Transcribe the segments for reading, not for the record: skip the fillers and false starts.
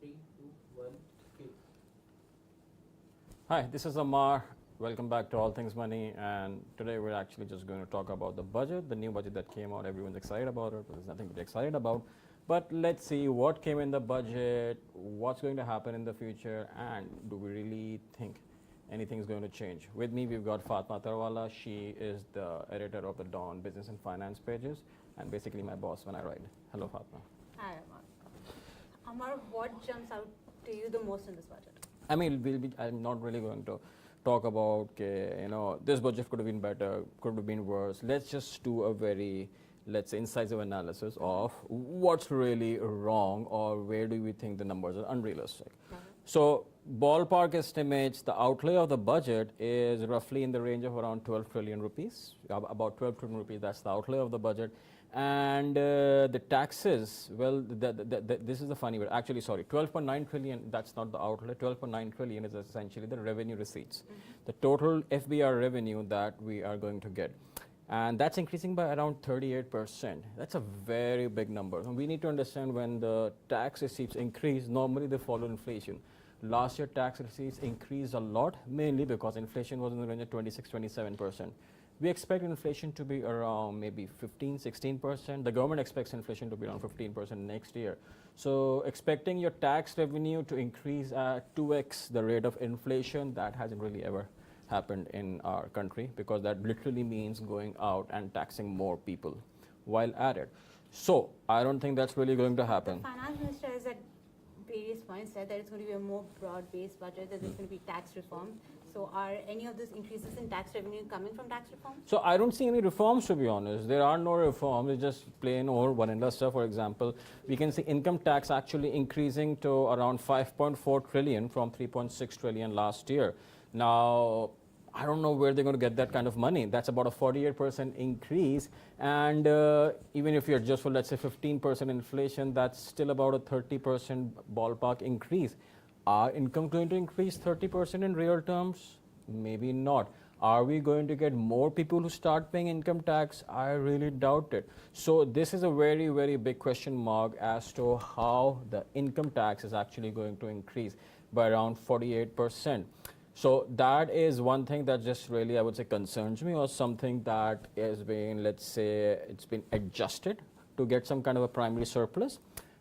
3, 2, 1, okay. Hi, this is Ammar. Welcome back to All Things Money. And today we're actually just going to talk about the budget, the new budget that came out. Everyone's excited about it, but there's nothing to be excited about. But let's see what came in the budget, what's going to happen in the future, and do we really think anything is going to change? With me, we've got Fatima Attarwala. She is the editor of the Dawn Business and Finance pages, and basically my boss when I write. Hello, Fatima. Hi, Ammar. Ammar, what jumps out to you the most in this budget? I mean, I'm not really going to talk about, this budget could have been better, could have been worse. Let's just do a very, let's say, incisive analysis of what's really wrong or where do we think the numbers are unrealistic. So, ballpark estimates, the outlay of the budget is roughly in the range of around 12 trillion rupees. About 12 trillion rupees, that's the outlay of the budget. And the taxes, well, this is the funny word. Actually, sorry, 12.9 trillion, that's not the outlay. 12.9 trillion is essentially the revenue receipts, the total FBR revenue that we are going to get. And that's increasing by around 38%. That's a very big number. And we need to understand when the tax receipts increase, normally they follow inflation. Last year, tax receipts increased a lot, mainly because inflation was in the range of 26-27%. We expect inflation to be around maybe 15-16%. The government expects inflation to be around 15% next year. So expecting your tax revenue to increase at 2x the rate of inflation, that hasn't really ever happened in our country, because that literally means going out and taxing more people while at it. So I don't think that's really going to happen. The finance minister has at various points said that it's going to be a more broad-based budget, that there's going to be tax reform. So are any of these increases in tax revenue coming from tax reform? So I don't see any reforms, to be honest. There are no reforms. It's just plain old vanilla stuff. For example, we can see income tax actually increasing to around 5.4 trillion from 3.6 trillion last year. Now, I don't know where they're going to get that kind of money. That's about a 48% increase. And even if you're just for, let's say, 15% inflation, that's still about a 30% ballpark increase. Are income going to increase 30% in real terms? Maybe not. Are we going to get more people who start paying income tax? I really doubt it. So this is a very, very big question mark as to how the income tax is actually going to increase by around 48%. So that is one thing that just really, I would say, concerns me, or something that has been, let's say, it's been adjusted to get some kind of a primary surplus.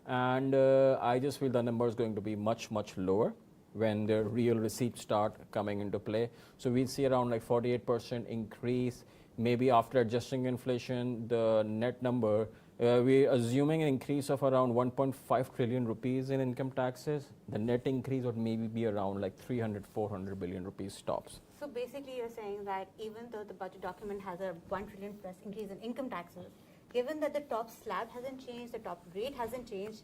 And I just feel the number is going to be much, much lower when the real receipts start coming into play. So we'll see around like 48% increase. Maybe after adjusting inflation, the net number, we're assuming an increase of around 1.5 trillion rupees in income taxes. The net increase would maybe be around like 300-400 billion rupees tops. So basically you're saying that even though the budget document has a 1 trillion plus increase in income taxes, given that the top slab hasn't changed, the top rate hasn't changed,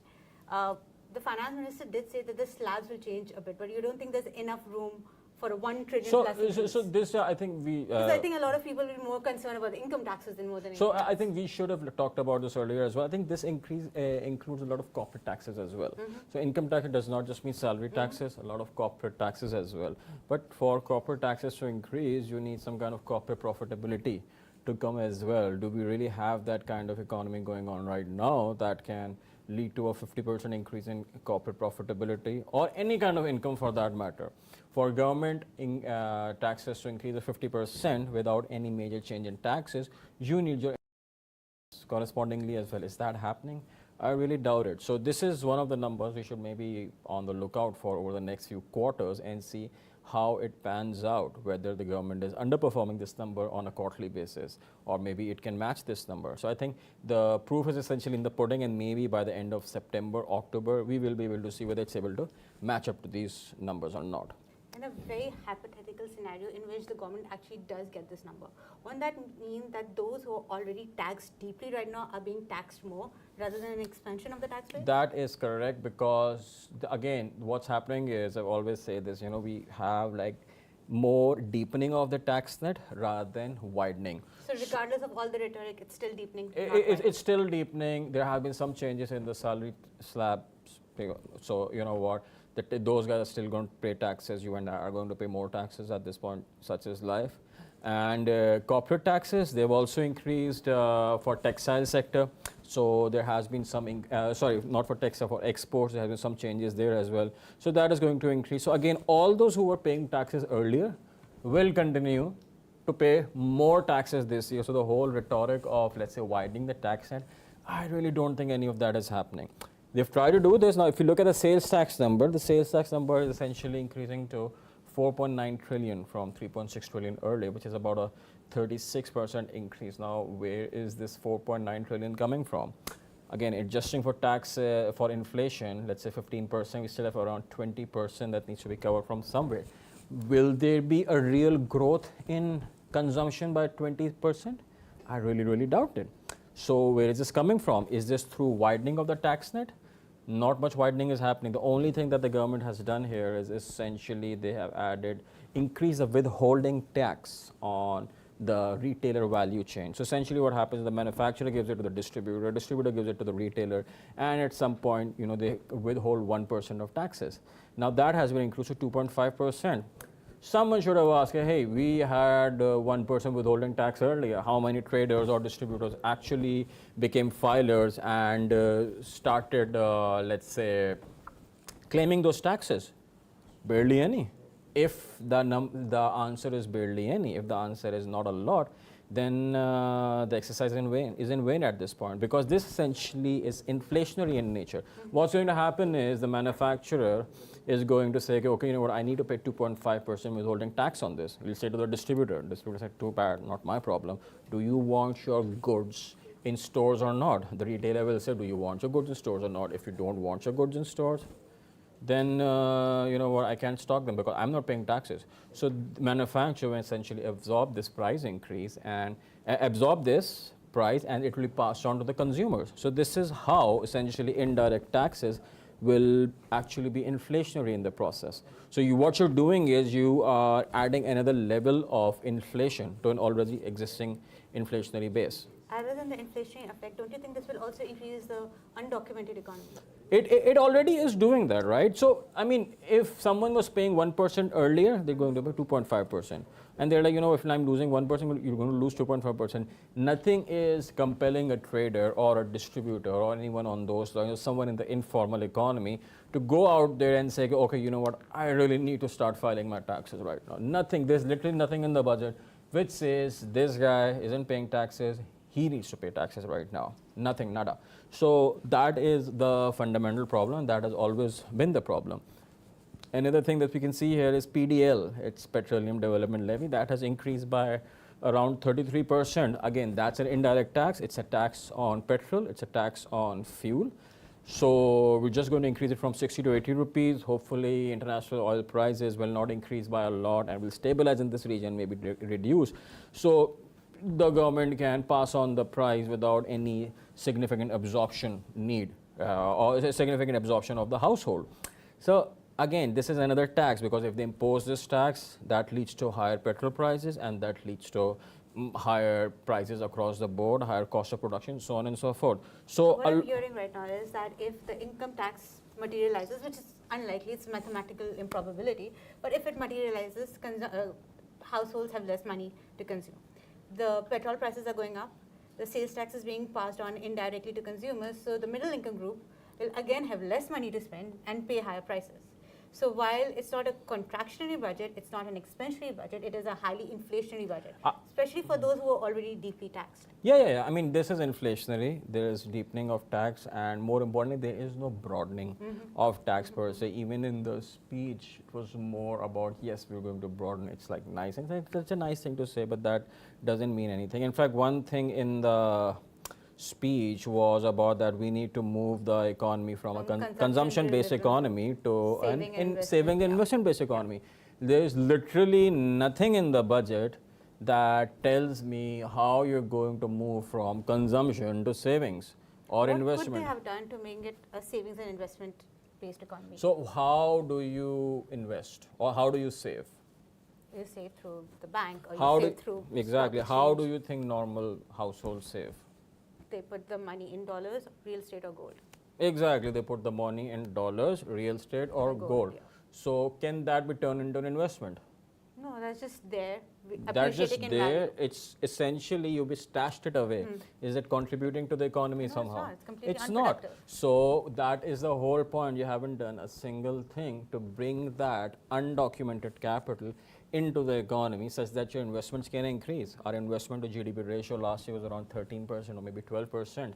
the finance minister did say that the slabs will change a bit, but you don't think there's enough room for a 1 trillion plus increase? So this, I think we... because I think a lot of people will be more concerned about the income taxes than more than So income I think we should have talked about this earlier as well. I think this increase includes a lot of corporate taxes as well. So income tax does not just mean salary taxes, a lot of corporate taxes as well. But for corporate taxes to increase, you need some kind of corporate profitability to come as well. Do we really have that kind of economy going on right now that can lead to a 50% increase in corporate profitability, or any kind of income for that matter? For government taxes to increase of 50% without any major change in taxes, you need your correspondingly as well. Is that happening? I really doubt it. So this is one of the numbers we should maybe on the lookout for over the next few quarters and see how it pans out, whether the government is underperforming this number on a quarterly basis, or maybe it can match this number. So I think the proof is essentially in the pudding, and maybe by the end of September, October, we will be able to see whether it's able to match up to these numbers or not. In a very hypothetical scenario in which the government actually does get this number, won't that mean that those who are already taxed deeply right now are being taxed more rather than an expansion of the tax rate? That is correct, because again, what's happening is, I always say this, we have like more deepening of the tax net rather than widening. So regardless of all the rhetoric, it's still deepening? It's still deepening. There have been some changes in the salary slabs. So you know what? Those guys are still going to pay taxes. You and I are going to pay more taxes at this point, such is life. And corporate taxes, they've also increased for textile sector. So there has been some, sorry, not for textile, for exports, there has been some changes there as well. So that is going to increase. So again, all those who were paying taxes earlier will continue to pay more taxes this year. So the whole rhetoric of, let's say, widening the tax net, I really don't think any of that is happening. They've tried to do this. Now, if you look at the sales tax number, the sales tax number is essentially increasing to 4.9 trillion from 3.6 trillion earlier, which is about a 36% increase. Now, where is this 4.9 trillion coming from? Again, adjusting for tax for inflation, let's say 15%, we still have around 20% that needs to be covered from somewhere. Will there be a real growth in consumption by 20%? I really, really doubt it. So where is this coming from? Is this through widening of the tax net? Not much widening is happening. The only thing that the government has done here is essentially they have added increase of withholding tax on the retailer value chain. So essentially what happens is the manufacturer gives it to the distributor gives it to the retailer, and at some point, you know, they withhold 1% of taxes. Now that has been increased to 2.5%. Someone should have asked, hey, we had 1% withholding tax earlier. How many traders or distributors actually became filers and started, let's say, claiming those taxes? Barely any. If the answer is barely any, if the answer is not a lot, then the exercise is in vain at this point, because this essentially is inflationary in nature. What's going to happen is the manufacturer is going to say, okay, you know what, I need to pay 2.5% withholding tax on this. We'll say to the distributor said, too bad, not my problem. Do you want your goods in stores or not? The retailer will say, do you want your goods in stores or not? If you don't want your goods in stores, then you know what, I can't stock them because I'm not paying taxes. So the manufacturer will essentially absorb this price increase and absorb this price, and it will be passed on to the consumers. So this is how essentially indirect taxes will actually be inflationary in the process. So what you're doing is you are adding another level of inflation to an already existing inflationary base. Other than the inflationary effect, don't you think this will also increase the undocumented economy? It already is doing that, right? So, I mean, if someone was paying 1% earlier, they're going to pay 2.5%. And they're like, you know, if I'm losing 1%, you're going to lose 2.5%. Nothing is compelling a trader or a distributor or anyone on those lines, someone in the informal economy, to go out there and say, okay, you know what, I really need to start filing my taxes right now. Nothing, there's literally nothing in the budget which says this guy isn't paying taxes, he needs to pay taxes right now. Nothing, nada. So that is the fundamental problem. That has always been the problem. Another thing that we can see here is PDL. It's Petroleum Development Levy. That has increased by around 33%. Again, that's an indirect tax. It's a tax on petrol. It's a tax on fuel. So we're just going to increase it from 60 to 80 rupees. Hopefully, international oil prices will not increase by a lot and will stabilize in this region, maybe reduce. So the government can pass on the price without any significant absorption need or significant absorption of the household. So again, this is another tax, because if they impose this tax, that leads to higher petrol prices, and that leads to higher prices across the board, higher cost of production, so on and so forth. So what I'm hearing right now is that if the income tax materializes, which is unlikely, it's mathematical improbability, but if it materializes, households have less money to consume. The petrol prices are going up, the sales tax is being passed on indirectly to consumers, so the middle income group will again have less money to spend and pay higher prices. So while it's not a contractionary budget, it's not an expansionary budget, it is a highly inflationary budget, especially for those who are already deeply taxed. Yeah. I mean, this is inflationary. There is deepening of tax, and more importantly, there is no broadening of tax per se. Even in the speech, it was more about, yes, we're going to broaden. It's like nice. And it's a nice thing to say, but that doesn't mean anything. In fact, one thing in the speech was about that we need to move the economy from a consumption-based economy to saving and investment-based economy. There is literally nothing in the budget that tells me how you're going to move from consumption to savings or investment. What would they have done to make it a savings and investment-based economy? So how do you invest, or how do you save? You save through the bank, or How you save through exactly. stock How do exchange. you think normal households save? They put the money in dollars, real estate, or gold. Exactly, they put the money in dollars, real estate, or gold. Yeah. So can that be turned into an investment? No, that's just there, That's just appreciating in there. value. It's essentially you be stashed it away. Is it contributing to the economy No, it's somehow? not. It's completely It's not. unproductive. So that is the whole point. You haven't done a single thing to bring that undocumented capital into the economy such that your investments can increase. Our investment to GDP ratio last year was around 13% or maybe 12%.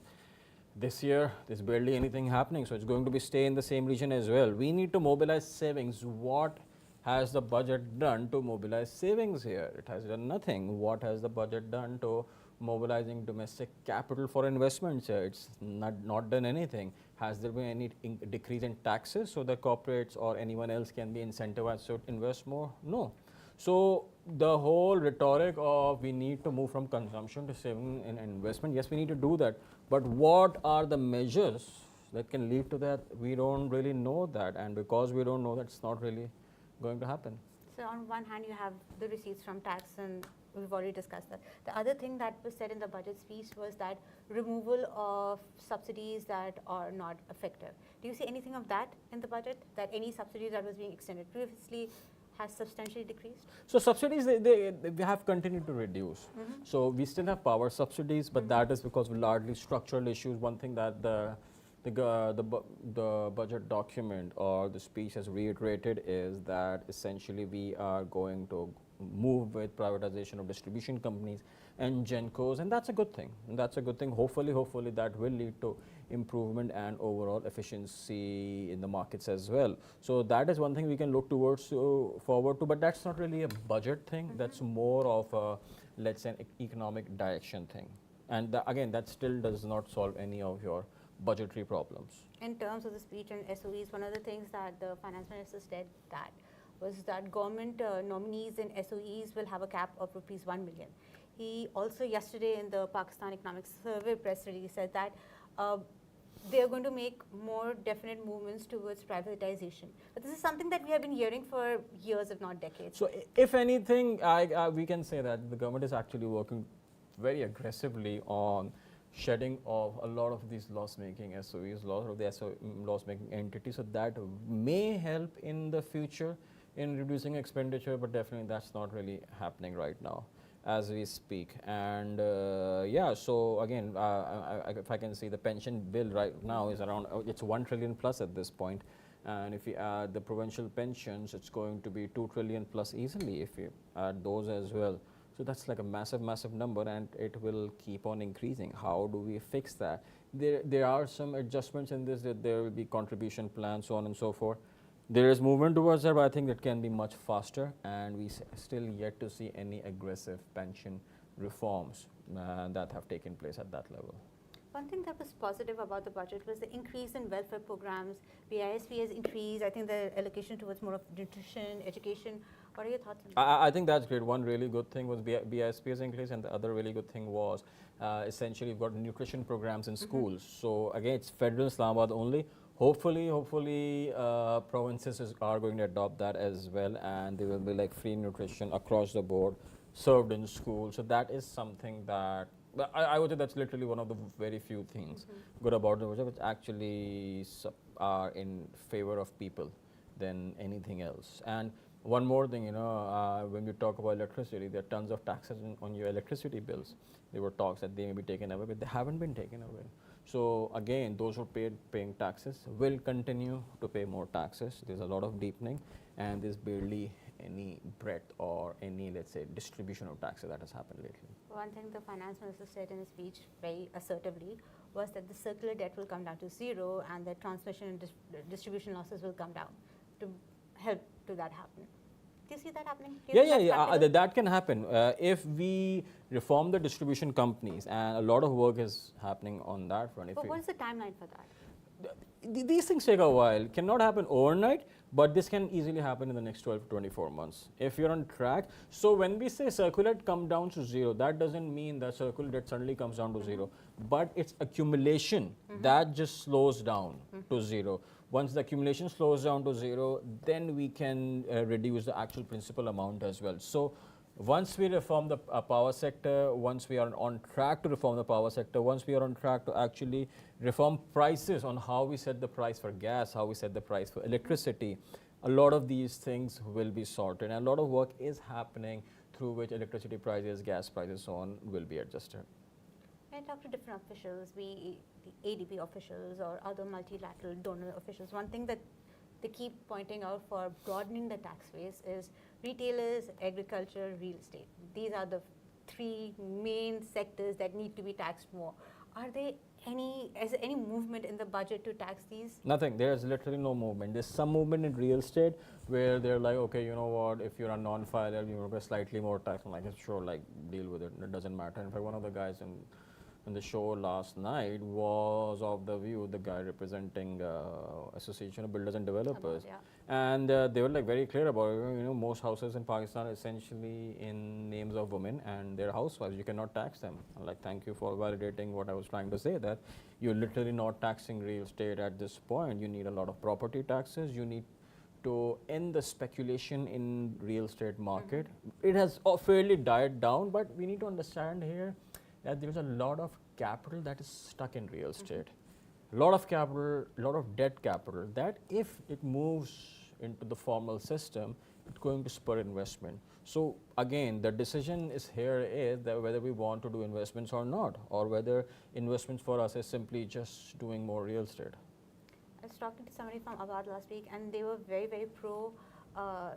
This year, there's barely anything happening, so it's going to be stay in the same region as well. We need to mobilize savings. What has the budget done to mobilize savings here? It has done nothing. What has the budget done to mobilizing domestic capital for investments here? It's not done anything. Has there been any decrease in taxes so that corporates or anyone else can be incentivized to invest more? No. So the whole rhetoric of we need to move from consumption to saving and investment, yes, we need to do that. But what are the measures that can lead to that? We don't really know that, and because we don't know that, it's not really going to happen. So on one hand, you have the receipts from tax, and we've already discussed that. The other thing that was said in the budget speech was that removal of subsidies that are not effective. Do you see anything of that in the budget? That any subsidy that was being extended previously has substantially decreased? So subsidies, they have continued to reduce. So we still have power subsidies, but that is because of largely structural issues. One thing that the budget document or the speech has reiterated is that essentially we are going to move with privatization of distribution companies and GenCos, and that's a good thing. And that's a good thing. Hopefully that will lead to improvement and overall efficiency in the markets as well. So that is one thing we can look towards forward to, but that's not really a budget thing. That's more of a, let's say, an economic direction thing. And again, that still does not solve any of your budgetary problems. In terms of the speech and SOEs, one of the things that the finance minister said that was that government nominees in SOEs will have a cap of rupees 1 million. He also yesterday in the Pakistan Economic Survey press release said that they are going to make more definite movements towards privatization. But this is something that we have been hearing for years, if not decades. So if anything, we can say that the government is actually working very aggressively on shedding off a lot of these loss-making SOEs, a lot of the loss-making entities. So that may help in the future in reducing expenditure, but definitely that's not really happening right now as we speak. And yeah, so again, if I can see, the pension bill right now is around, it's 1 trillion plus at this point. And if we add the provincial pensions, it's going to be 2 trillion plus easily if you add those as well. So that's like a massive number, and it will keep on increasing. How do we fix that? There are some adjustments in this, that there will be contribution plans, so on and so forth. There is movement towards that, but I think it can be much faster, and we still yet to see any aggressive pension reforms that have taken place at that level. One thing that was positive about the budget was the increase in welfare programs. BISP has increased. I think the allocation towards more of nutrition, education. What are your thoughts on that? I think that's great. One really good thing was BISP has increased, and the other really good thing was essentially you've got nutrition programs in schools. So again, it's federal Islamabad only. Hopefully, provinces are going to adopt that as well, and there will be like free nutrition across the board served in schools. So that is something that I would say that's literally one of the very few things good about the budget, which actually are in favor of people than anything else. And one more thing, when we talk about electricity, there are tons of taxes on your electricity bills. There were talks that they may be taken away, but they haven't been taken away. So again, those who are paying taxes will continue to pay more taxes. There's a lot of deepening, and there's barely any breadth or any, let's say, distribution of taxes that has happened lately. One thing the finance minister said in his speech very assertively was that the circular debt will come down to zero, and that transmission and distribution losses will come down to help to that happen. Do you see that happening? Yeah. That can happen if we reform the distribution companies, and a lot of work is happening on that front. But what is the timeline for that? These things take a while. Cannot happen overnight, but this can easily happen in the next 12 to 24 months if you're on track. So when we say circular debt come down to zero, that doesn't mean that circular debt suddenly comes down to zero, but its accumulation that just slows down to zero. Once the accumulation slows down to zero, then we can reduce the actual principal amount as well. So once we reform the power sector, once we are on track to reform the power sector, once we are on track to actually reform prices on how we set the price for gas, how we set the price for electricity, a lot of these things will be sorted, and a lot of work is happening through which electricity prices, gas prices, so on will be adjusted. I talk to different officials, the ADB officials or other multilateral donor officials. One thing that they keep pointing out for broadening the tax base is retailers, agriculture, real estate. These are the three main sectors that need to be taxed more. Is there any movement in the budget to tax these? Nothing. There's literally no movement. There's some movement in real estate where they're like, okay, you know what, if you're a non-filer, you're going to slightly more tax. I'm like, sure, like, deal with it. It doesn't matter. In fact, one of the guys in the show last night was of the view, the guy representing Association of Builders and Developers. Yeah. And they were like very clear about it. You know, most houses in Pakistan are essentially in names of women and their housewives. You cannot tax them. I'm like, thank you for validating what I was trying to say, that you're literally not taxing real estate at this point. You need a lot of property taxes. You need to end the speculation in real estate market. It has fairly died down, but we need to understand here that there's a lot of capital that is stuck in real estate. A lot of capital, a lot of debt capital, that if it moves into the formal system, it's going to spur investment. So again, the decision is that whether we want to do investments or not, or whether investments for us is simply just doing more real estate. I was talking to somebody from Awadh last week, and they were very, very pro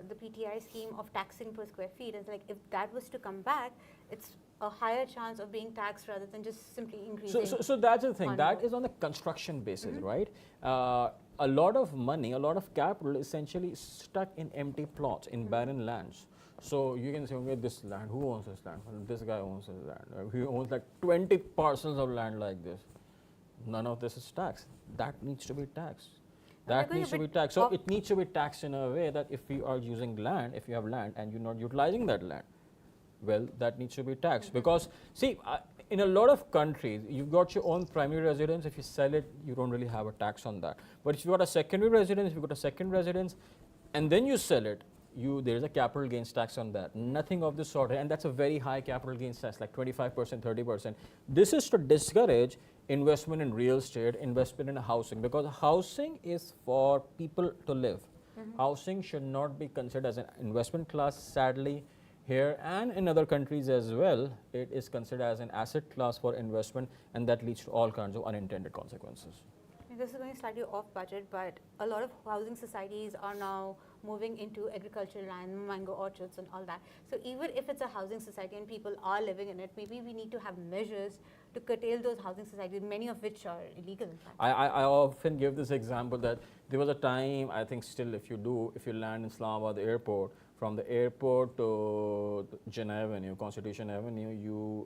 the PTI scheme of taxing per square feet. It's like, if that was to come back, it's a higher chance of being taxed rather than just simply increasing. So that's the thing. That is on the construction basis, right? A lot of money, a lot of capital essentially stuck in empty plots, in barren lands. So you can say, okay, this land, who owns this land? Well, this guy owns this land. He owns like 20 parcels of land like this. None of this is taxed. That needs to be taxed. That needs to be taxed. So it needs to be taxed in a way that if you are using land, if you have land and you're not utilizing that land, well, that needs to be taxed. Because, see, in a lot of countries, you've got your own primary residence. If you sell it, you don't really have a tax on that. But if you've got a secondary residence, if you've got a second residence, and then you sell it, there is a capital gains tax on that. Nothing of this sort. And that's a very high capital gains tax, like 25%, 30%. This is to discourage investment in real estate, investment in housing, because housing is for people to live. Housing should not be considered as an investment class, sadly. Here and in other countries as well, it is considered as an asset class for investment, and that leads to all kinds of unintended consequences. This is going slightly off budget, but a lot of housing societies are now moving into agricultural land, mango orchards and all that. So even if it's a housing society and people are living in it, maybe we need to have measures to curtail those housing societies, many of which are illegal in fact. I often give this example that there was a time, I think still if you land in Islamabad airport, from the airport to Jinnah Avenue, Constitution Avenue,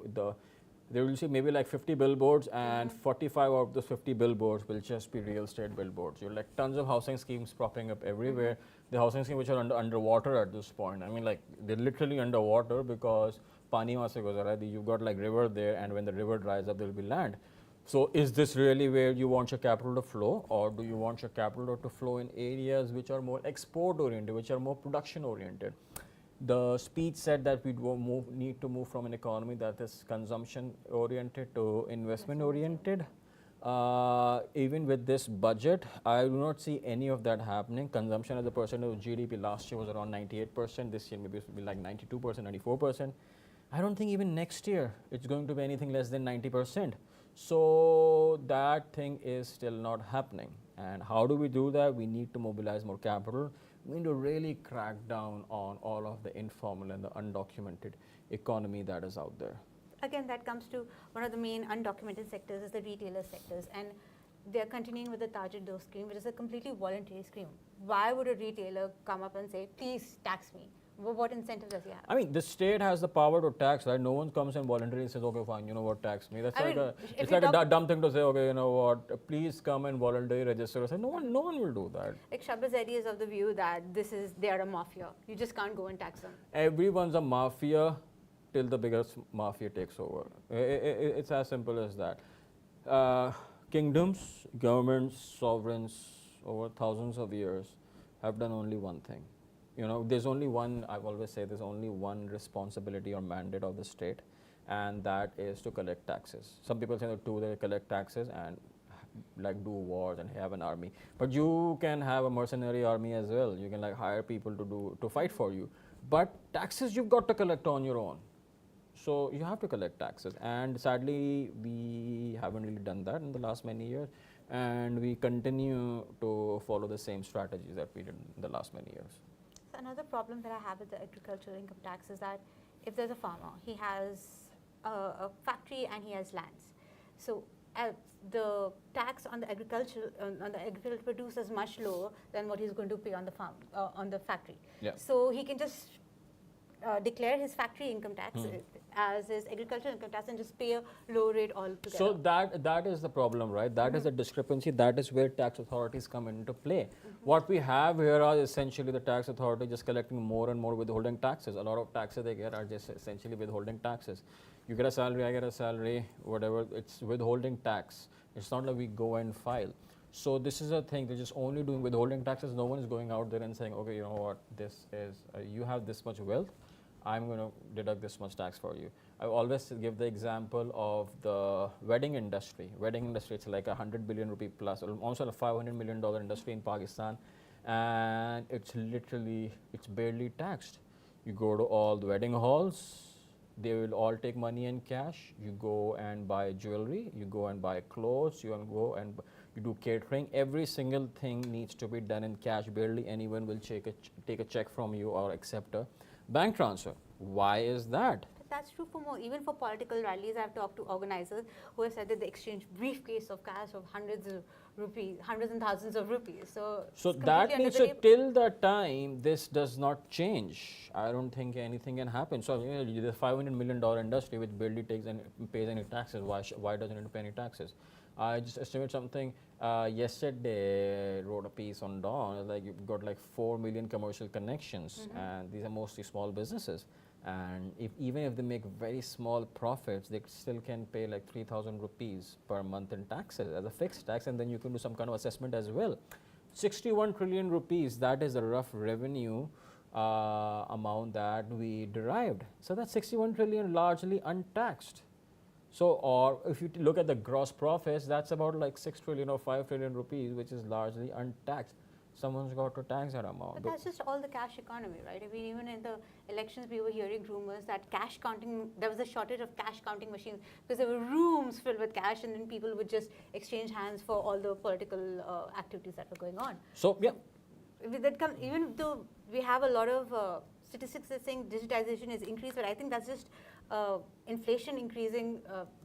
there will see maybe like 50 billboards, and 45 of those 50 billboards will just be real estate billboards. You're like tons of housing schemes propping up everywhere. The housing schemes which are underwater at this point. I mean, like, they're literally underwater because Pani wahan se guzara hai. You've got like river there, and when the river dries up, there will be land. So is this really where you want your capital to flow, or do you want your capital to flow in areas which are more export oriented, which are more production oriented? The speech said that we need to move from an economy that is consumption oriented to investment oriented. Even with this budget, I do not see any of that happening. Consumption as a percent of GDP last year was around 98%. This year maybe it will be like 92%, 94%. I don't think even next year it's going to be anything less than 90%. So that thing is still not happening. And how do we do that? We need to mobilize more capital. We need to really crack down on all of the informal and the undocumented economy that is out there. Again, that comes to one of the main undocumented sectors is the retailer sectors, and they're continuing with the Tajid Do scheme, which is a completely voluntary scheme. Why would a retailer come up and say, please tax me? What incentive does he have? I mean, the state has the power to tax, right? No one comes and voluntarily says, okay, fine, you know what, tax me. That's it's like a dumb thing to say, okay, you know what, please come and voluntarily register. No one will do that. Like Shabba Zaidi is of the view that they are a mafia. You just can't go and tax them. Everyone's a mafia till the biggest mafia takes over. It's as simple as that. Kingdoms, governments, sovereigns over thousands of years have done only one thing. You know, there's only one, I've always said, there's only one responsibility or mandate of the state, and that is to collect taxes. Some people say that two, they collect taxes and like do wars and have an army, but you can have a mercenary army as well. You can like hire people to fight for you, but taxes you've got to collect on your own. So you have to collect taxes, and sadly we haven't really done that in the last many years, and we continue to follow the same strategies that we did in the last many years. So another problem that I have with the agricultural income tax is that if there's a farmer, he has a factory and he has lands. So the tax on the agricultural produce is much lower than what he's going to pay on the farm on the factory. Yeah. So he can just declare his factory income tax as his agricultural income tax and just pay a low rate altogether. So that is the problem, right? That is the discrepancy. That is where tax authorities come into play. What we have here are essentially the tax authority just collecting more and more withholding taxes. A lot of taxes they get are just essentially withholding taxes. You get a salary, I get a salary, whatever, it's withholding tax. It's not like we go and file. So this is a thing, they're just only doing withholding taxes. No one is going out there and saying, okay, you know what, this is, you have this much wealth, I'm going to deduct this much tax for you. I always give the example of the wedding industry. Wedding industry, it's like 100 billion rupee plus, almost a $500 million industry in Pakistan, and it's literally, it's barely taxed. You go to all the wedding halls, they will all take money in cash. You go and buy jewelry, you go and buy clothes, you go and you do catering. Every single thing needs to be done in cash. Barely anyone will take a check from you or accept a bank transfer. Why is that? But that's true for more, even for political rallies. I've talked to organizers who have said that they exchange briefcase of cash of hundreds of rupees, hundreds and thousands of rupees. So that means so till the time this does not change, I don't think anything can happen. So the $500 million industry which barely takes and pays any taxes, why doesn't it pay any taxes? I just estimate something. Yesterday, wrote a piece on Dawn. Like you've got like 4 million commercial connections, and these are mostly small businesses. And even if they make very small profits, they still can pay like 3,000 rupees per month in taxes as a fixed tax, and then you can do some kind of assessment as well. 61 trillion rupees. That is the rough revenue amount that we derived. So that's 61 trillion largely untaxed. So, or if you look at the gross profits, that's about like 6 trillion or 5 trillion rupees, which is largely untaxed. Someone's got to tax that amount. But that's just all the cash economy, right? I mean, even in the elections, we were hearing rumors that cash counting, there was a shortage of cash counting machines because there were rooms filled with cash, and then people would just exchange hands for all the political activities that were going on. So, yeah. Even though we have a lot of statistics that saying digitization is increased, but I think that's just inflation increasing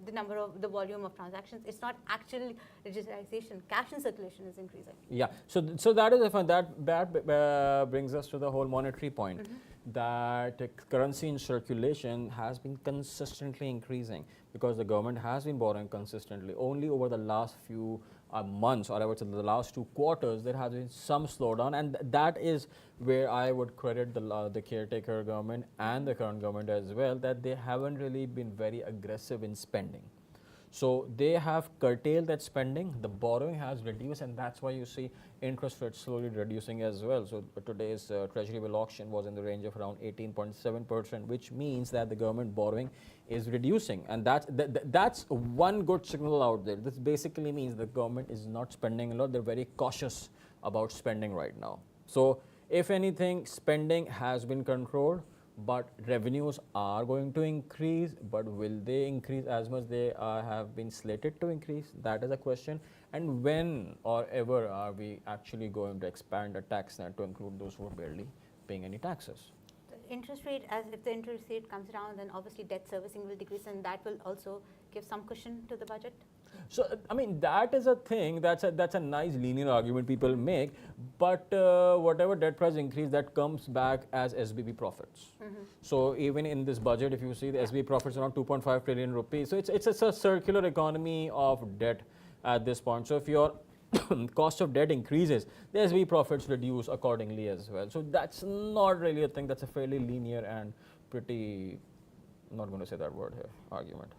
the volume of transactions. It's not actual digitization. Cash in circulation is increasing. Yeah. So that is that brings us to the whole monetary point. That currency in circulation has been consistently increasing because the government has been borrowing consistently. Only over the last few months, or I would say the last 2 quarters, there has been some slowdown, and that is where I would credit the caretaker government and the current government as well, that they haven't really been very aggressive in spending. So they have curtailed that spending, the borrowing has reduced, and that's why you see interest rates slowly reducing as well. So today's treasury bill auction was in the range of around 18.7%, which means that the government borrowing is reducing, and that's one good signal out there. This basically means the government is not spending a lot. They're very cautious about spending right now. So if anything, spending has been controlled, but revenues are going to increase. But will they increase as much they have been slated to increase? That is a question. And when or ever are we actually going to expand a tax net to include those who are barely paying any taxes? The interest rate, if the interest rate comes down, then obviously debt servicing will decrease, and that will also give some cushion to the budget. So, I mean, that is a thing, that's a nice linear argument people make, but whatever debt price increase, that comes back as SBB profits. So even in this budget, if you see, the SBB profits around 2.5 trillion rupees. So it's a circular economy of debt at this point. So if your cost of debt increases, the SBB profits reduce accordingly as well. So that's not really a thing, that's a fairly linear and pretty, I'm not going to say that word here, argument.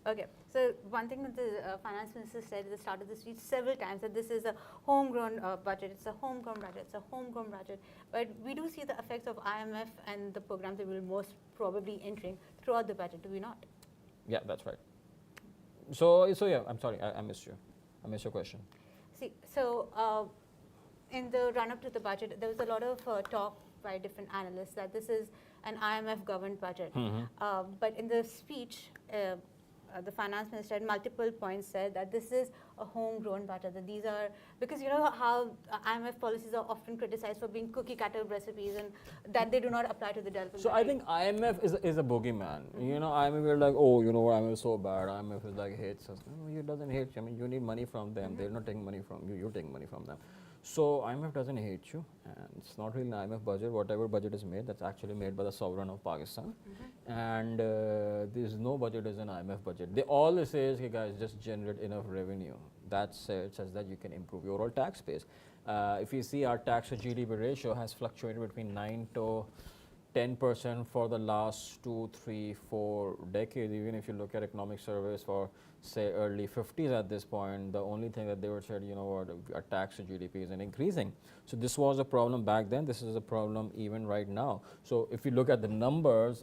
Okay, so one thing that the finance minister said at the start of the speech several times, that this is a homegrown budget, it's a homegrown budget, it's a homegrown budget. But we do see the effects of IMF and the programs that we'll most probably entering throughout the budget, do we not? Yeah, that's right. So yeah, I'm sorry, I missed you. I missed your question. See, so in the run-up to the budget, there was a lot of talk by different analysts that this is an IMF governed budget. But in the speech, the finance minister at multiple points said that this is a homegrown budget, that these are, because you know how IMF policies are often criticized for being cookie cutter recipes and that they do not apply to the developing So I think IMF is a boogeyman. You know, IMF we're like, oh, you know what, IMF is so bad. IMF is like hates us. No, it doesn't hate you. I mean, you need money from them. They're not taking money from you. You're taking money from them. So IMF doesn't hate you, and it's not really an IMF budget. Whatever budget is made, that's actually made by the sovereign of Pakistan, and there's no budget is an IMF budget. They all say is, hey guys, just generate enough revenue. That's it, says that you can improve your overall tax base. If you see our tax to GDP ratio has fluctuated between 9 to 10% for the last 2, 3, 4 decades. Even if you look at economic surveys for say early 50s at this point, the only thing that they were said, you know what, our tax to GDP isn't increasing. So this was a problem back then. This is a problem even right now. So if you look at the numbers,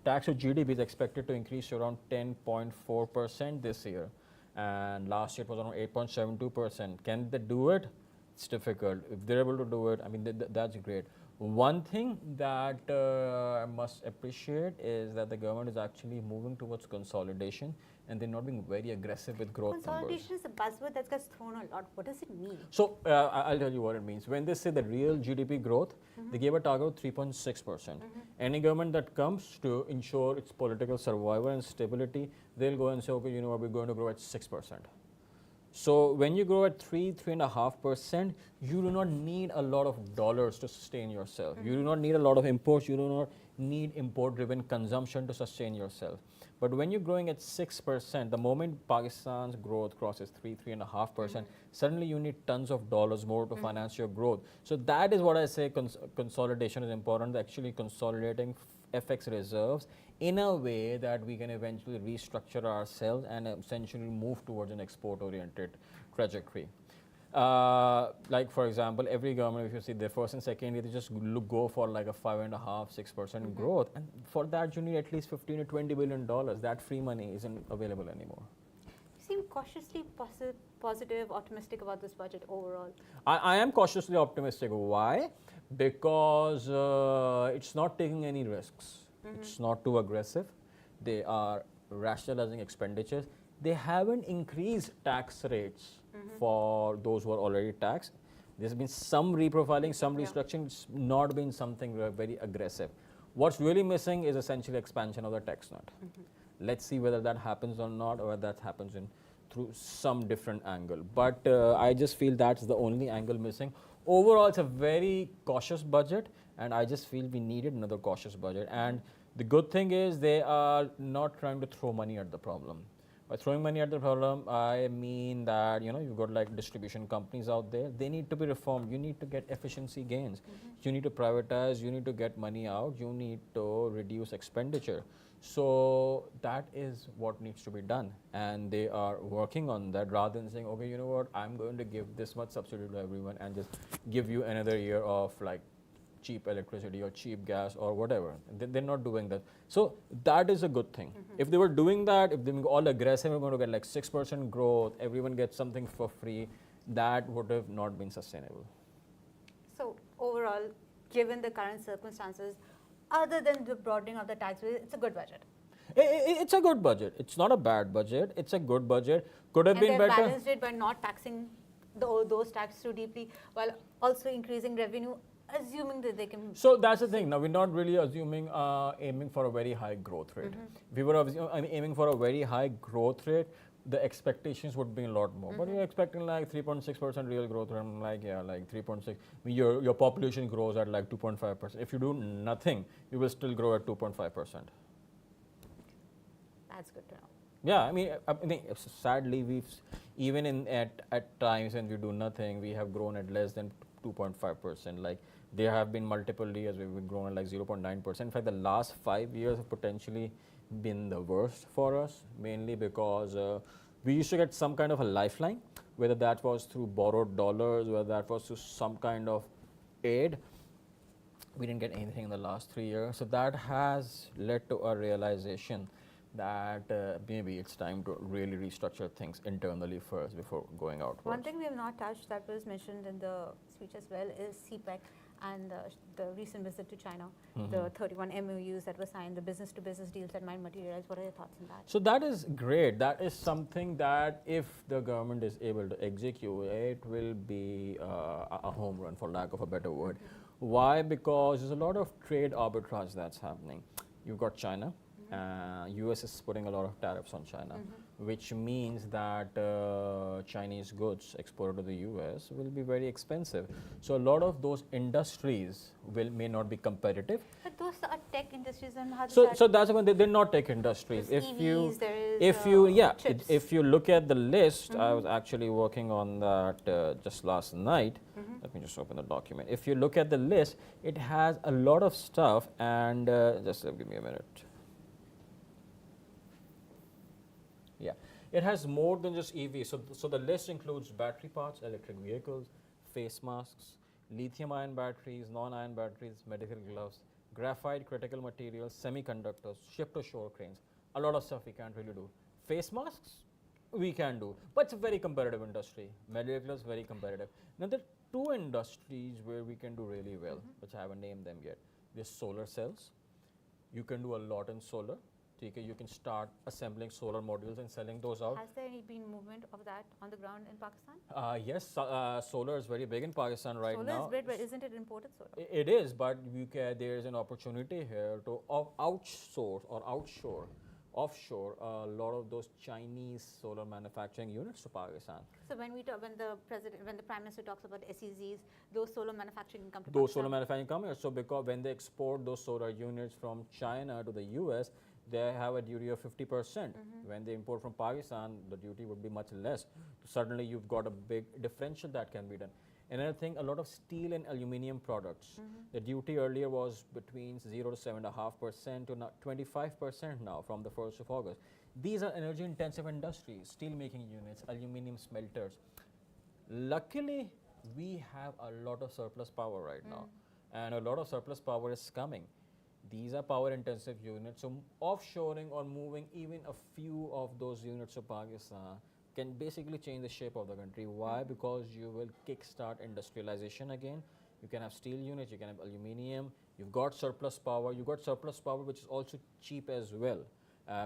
tax to GDP is expected to increase to around 10.4% this year, and last year it was around 8.72%. Can they do it? It's difficult. If they're able to do it, I mean, that's great. One thing that I must appreciate is that the government is actually moving towards consolidation, and they're not being very aggressive with growth Consolidation numbers. is a buzzword that gets thrown a lot. What does it mean? So I'll tell you what it means. When they say the real GDP growth, they gave a target of 3.6%. Any government that comes to ensure its political survival and stability, they'll go and say, okay, you know what, we're going to grow at 6%. So when you grow at 3.5%, you do not need a lot of dollars to sustain yourself. You do not need a lot of imports. You do not need import-driven consumption to sustain yourself. But when you're growing at 6%, the moment Pakistan's growth crosses 3.5%, suddenly you need tons of dollars more to finance your growth. So that is what I say consolidation is important, actually consolidating FX reserves in a way that we can eventually restructure ourselves and essentially move towards an export-oriented trajectory. Like for example, every government, if you see their first and second year, they just go for like a 5.5–6% growth, and for that you need at least $15 to $20 billion. That free money isn't available anymore. You seem cautiously positive, optimistic about this budget overall. I am cautiously optimistic. Why? Because it's not taking any risks. It's not too aggressive. They are rationalizing expenditures. They haven't increased tax rates for those who are already taxed. There's been some reprofiling, some restructuring. It's not been something very aggressive. What's really missing is essentially expansion of the tax nut. Let's see whether that happens or not, or that happens through some different angle. But I just feel that's the only angle missing. Overall, it's a very cautious budget, and I just feel we needed another cautious budget. And the good thing is they are not trying to throw money at the problem. By throwing money at the problem, I mean that, you know, you've got like distribution companies out there. They need to be reformed. You need to get efficiency gains. You need to privatize. You need to get money out. You need to reduce expenditure. So that is what needs to be done, and they are working on that rather than saying, okay, you know what, I'm going to give this much subsidy to everyone and just give you another year of like cheap electricity or cheap gas or whatever. They're not doing that. So that is a good thing. If they were doing that, if they were all aggressive, we're going to get like 6% growth, everyone gets something for free, that would have not been sustainable. So overall, given the current circumstances, other than the broadening of the tax base, it's a good budget. It's a good budget. It's not a bad budget. It's a good budget. Could have and been they've better. balanced it by not taxing those taxes too deeply, while also increasing revenue, assuming that they can. So that's the thing. Now we're not really assuming aiming for a very high growth rate. If we were aiming for a very high growth rate, the expectations would be a lot more. But you're expecting like 3.6% real growth rate. I'm like, yeah, like 3.6. Your population grows at like 2.5%. If you do nothing, you will still grow at 2.5%. That's good to know. Yeah, I mean, sadly, we've even at times when we do nothing, we have grown at less than 2.5%. Like there have been multiple years where we've grown at like 0.9%. In fact, the last 5 years have potentially been the worst for us, mainly because we used to get some kind of a lifeline, whether that was through borrowed dollars, whether that was through some kind of aid. We didn't get anything in the last 3 years. So that has led to a realization that maybe it's time to really restructure things internally first before going outwards. One thing we have not touched that was mentioned in the speech as well is CPEC and the recent visit to China, the 31 MOUs that were signed, the business-to-business deals that might materialize. What are your thoughts on that? So that is great. That is something that if the government is able to execute, it will be a home run, for lack of a better word. Why? Because there's a lot of trade arbitrage that's happening. You've got China. US is putting a lot of tariffs on China, which means that Chinese goods exported to the US will be very expensive. So a lot of those industries may not be competitive. But those are tech industries, and how does So that's when they're not tech industries. There's EVs, there is, If you look at the list, I was actually working on that just last night. Let me just open the document. If you look at the list, it has a lot of stuff, and just give me a minute. Yeah, it has more than just EV. So the list includes battery parts, electric vehicles, face masks, lithium-ion batteries, non-ion batteries, medical gloves, graphite critical materials, semiconductors, ship-to-shore cranes. A lot of stuff we can't really do. Face masks, we can do, but it's a very competitive industry. Medical gloves, very competitive. Now there are two industries where we can do really well, which I haven't named them yet. There's solar cells. You can do a lot in solar. You can start assembling solar modules and selling those out. Has there been movement of that on the ground in Pakistan? Yes, solar is very big in Pakistan right now. Solar is great, but isn't it imported solar? It is, but there is an opportunity here to outsource or offshore a lot of those Chinese solar manufacturing units to Pakistan. So when the Prime Minister talks about SEZs, those solar manufacturing come to Those Pakistan? solar manufacturing come here. So because when they export those solar units from China to the US, they have a duty of 50%. When they import from Pakistan, the duty would be much less. Suddenly, you've got a big differential that can be done. Another thing, a lot of steel and aluminium products. The duty earlier was between 0 to 7.5% to 25% now from the 1st of August. These are energy-intensive industries, steel-making units, aluminium smelters. Luckily, we have a lot of surplus power right now, and a lot of surplus power is coming. These are power intensive units, so offshoring or moving even a few of those units to Pakistan can basically change the shape of the country. Why? Because you will kickstart industrialization again. You can have steel units, you can have aluminium, you've got surplus power, which is also cheap as well.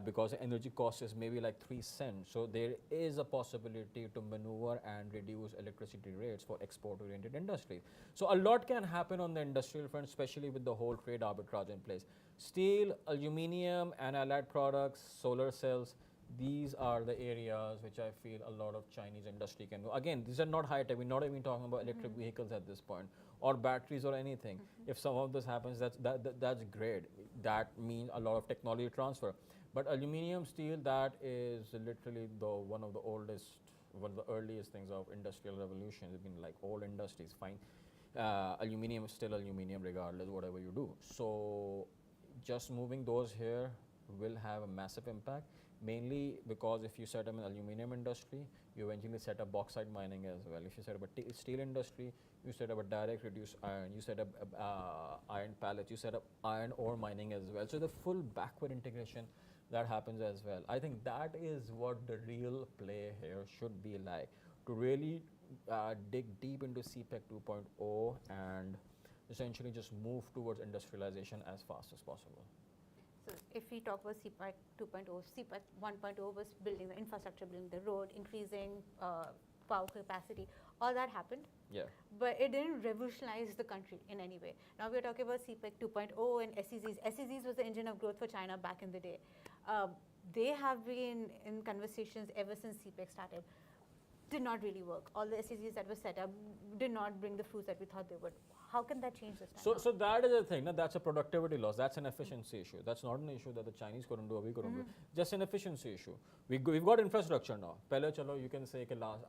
Because the energy cost is maybe like 3 cents. So there is a possibility to maneuver and reduce electricity rates for export-oriented industries. So a lot can happen on the industrial front, especially with the whole trade arbitrage in place. Steel, aluminium, and allied products, solar cells, these are the areas which I feel a lot of Chinese industry can go. Again, these are not high-tech. We're not even talking about electric vehicles at this point, or batteries or anything. If some of this happens, that's great. That means a lot of technology transfer. But aluminium, steel, that is literally one of the earliest things of industrial revolution. It's been like all industries, fine. Aluminium is still aluminium regardless, whatever you do. So just moving those here will have a massive impact, mainly because if you set up an aluminium industry, you eventually set up bauxite mining as well. If you set up a steel industry, you set up a direct reduced iron, you set up iron pellets, you set up iron ore mining as well. So the full backward integration that happens as well. I think that is what the real play here should be like, to really dig deep into CPEC 2.0 and essentially just move towards industrialization as fast as possible. So if we talk about CPEC 2.0, CPEC 1.0 was building the infrastructure, building the road, increasing power capacity. All that happened. Yeah. But it didn't revolutionize the country in any way. Now we're talking about CPEC 2.0 and SEZs. SEZs was the engine of growth for China back in the day. They have been in conversations ever since CPEC started. Did not really work. All the SEZs that were set up did not bring the fruits that we thought they would. How can that change this time? So that is the thing. No, that's a productivity loss. That's an efficiency issue. That's not an issue that the Chinese couldn't do or we couldn't do. Just an efficiency issue. We've got infrastructure now. Pehle chalo, you can say that last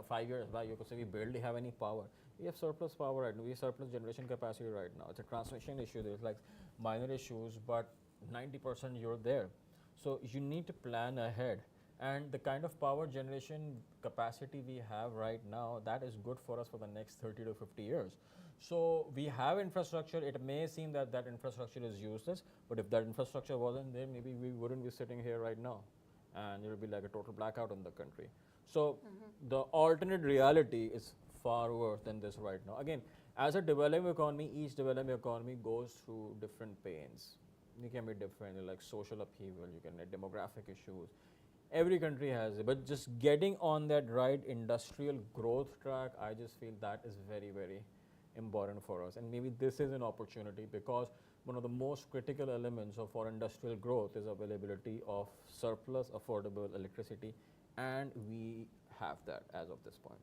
5 years back, you could say we barely have any power. We have surplus power right now. We have surplus generation capacity right now. It's a transmission issue. There's like minor issues, but 90% you're there. So you need to plan ahead. And the kind of power generation capacity we have right now, that is good for us for the next 30 to 50 years. So we have infrastructure. It may seem that that infrastructure is useless, but if that infrastructure wasn't there, maybe we wouldn't be sitting here right now, and it would be like a total blackout in the country. So the alternate reality is far worse than this right now. Again, as a developing economy, each developing economy goes through different pains. You can be different, like social upheaval, you can have demographic issues. Every country has it, but just getting on that right industrial growth track, I just feel that is very, very important for us. And maybe this is an opportunity, because one of the most critical elements of our industrial growth is availability of surplus affordable electricity, and we have that as of this point.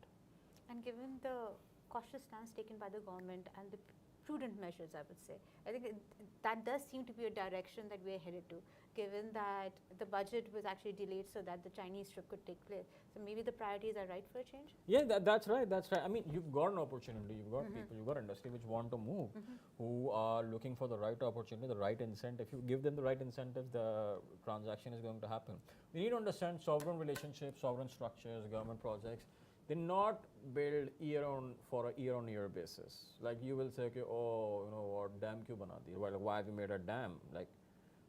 And given the cautious stance taken by the government and the prudent measures, I would say, I think that does seem to be a direction that we are headed to, given that the budget was actually delayed so that the Chinese trip could take place. So maybe the priorities are right for a change? Yeah, that's right, that's right. I mean, you've got an opportunity, you've got people, you've got industry which want to move, who are looking for the right opportunity, the right incentive. If you give them the right incentives, the transaction is going to happen. We need to understand sovereign relationships, sovereign structures, government projects. They're not built for a year-on-year basis. Like you will say, okay, oh, you know what, dam kyun bana di? Well, why have you made a dam? Like,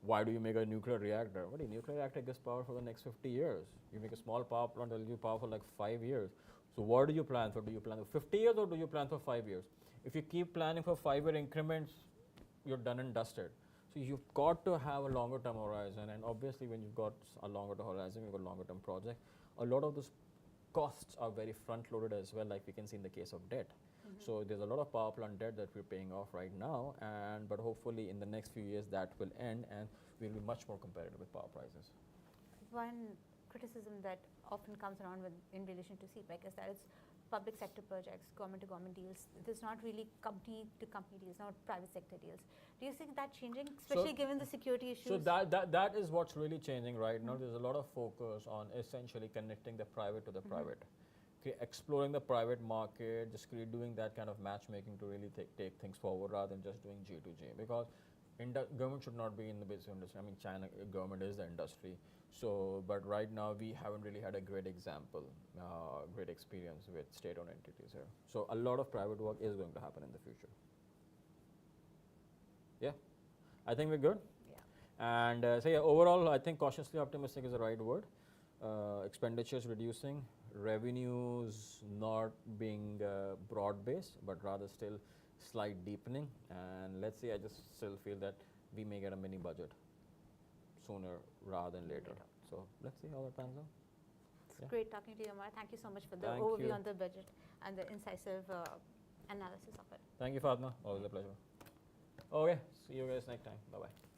why do you make a nuclear reactor? What, a nuclear reactor gives power for the next 50 years. You make a small power plant, that'll give power for like 5 years. So what do you plan for? Do you plan for 50 years or do you plan for 5 years? If you keep planning for 5-year increments, you're done and dusted. So you've got to have a longer term horizon, and obviously when you've got a longer term horizon, you've got a longer term project. A lot of those costs are very front loaded as well, like we can see in the case of debt. So there's a lot of power plant debt that we're paying off right now, but hopefully in the next few years that will end and we'll be much more competitive with power prices. One criticism that often comes around in relation to CPEC is that it's public sector projects, government to government deals. There's not really company to company deals, not private sector deals. Do you think that changing, especially given the security issues? So that is what's really changing right now. There's a lot of focus on essentially connecting the private to the private. Okay, exploring the private market, just doing that kind of matchmaking to really take things forward rather than just doing G to G. Because government should not be in the business industry. I mean, China government is the industry. So, but right now we haven't really had a great example, great experience with state-owned entities here. So a lot of private work is going to happen in the future. Yeah, I think we're good. Yeah. And so yeah, overall, I think cautiously optimistic is the right word. Expenditures reducing, revenues not being broad-based, but rather still slight deepening. And let's see, I just still feel that we may get a mini budget sooner rather than later. So let's see how that pans out. It's great talking to you, Ammar. Thank you so much for the overview on the budget and the incisive analysis of it. Thank you, Fatima. Always a pleasure. Okay, see you guys next time. Bye-bye.